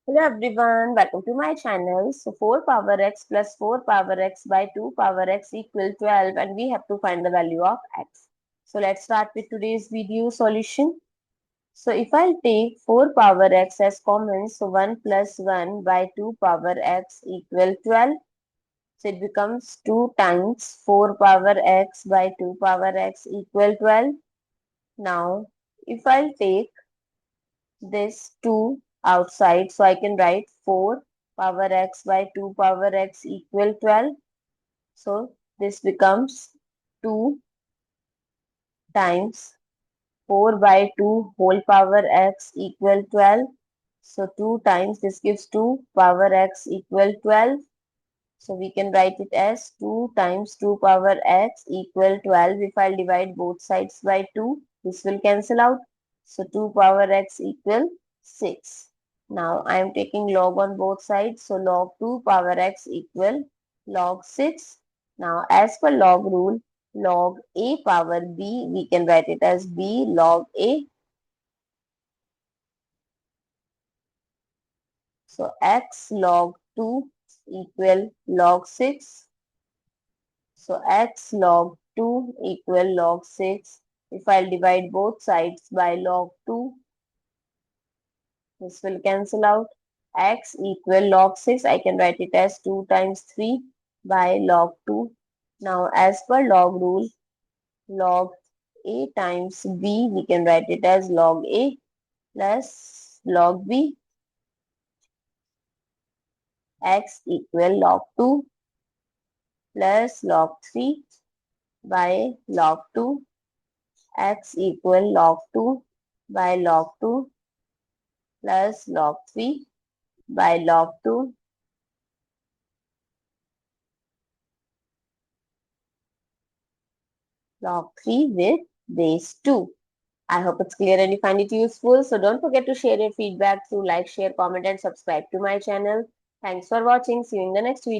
Hello everyone, welcome to my channel. So 4 power x plus 4 power x by 2 power x equal 12 and we have to find the value of x. So let's start with today's video solution. So if I'll take 4 power x as common, so 1 plus 1 by 2 power x equal 12. So it becomes 2 times 4 power x by 2 power x equal 12. Now if I'll take this 2 outside, so I can write 4 power x by 2 power x equal 12. So this becomes 2 times 4 by 2 whole power x equal 12. So 2 times this gives 2 power x equal 12. So we can write it as 2 times 2 power x equal 12. If I'll divide both sides by 2, this will cancel out. So 2 power x equal 6. Now I am taking log on both sides. So log 2 power x equal log 6. Now as per log rule, log a power b, we can write it as b log a. So x log 2 equal log 6. So x log 2 equal log 6. If I'll divide both sides by log 2, this will cancel out. X equal log 6. I can write it as 2 times 3 by log 2. Now as per log rule, log a times b, we can write it as log a plus log b. X equal log 2 plus log 3 by log 2. X equal log 2 by log 2 plus log 3 by log 2. Log 3 with base 2. I hope it's clear and you find it useful. So don't forget to share your feedback through like, share, comment and subscribe to my channel. Thanks for watching. See you in the next video.